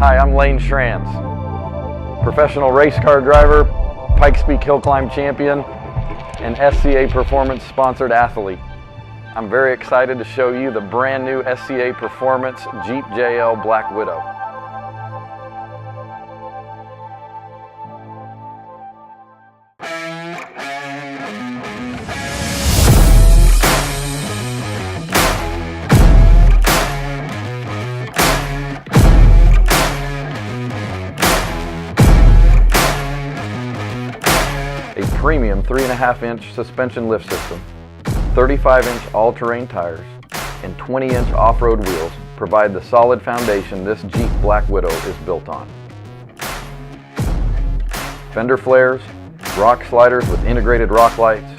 Hi, I'm Lane Schranz, professional race car driver, Pikes Peak Hill Climb champion, and SCA Performance sponsored athlete. I'm very excited to show you the brand new SCA Performance Jeep JL Black Widow. A premium 3.5-inch suspension lift system, 35-inch all-terrain tires, and 20-inch off-road wheels provide the solid foundation this Jeep Black Widow is built on. Fender flares, rock sliders with integrated rock lights,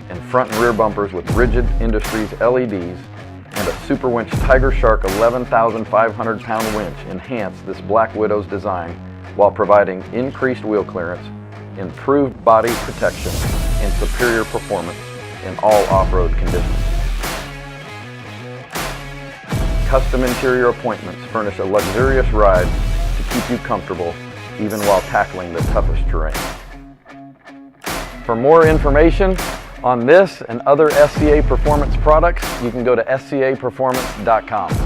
and front and rear bumpers with Rigid Industries LEDs and a Super Winch Tiger Shark 11,500-pound winch enhance this Black Widow's design while providing increased wheel clearance, improved body protection, and superior performance in all off-road conditions. Custom interior appointments furnish a luxurious ride to keep you comfortable even while tackling the toughest terrain. For more information on this and other SCA Performance products, you can go to scaperformance.com.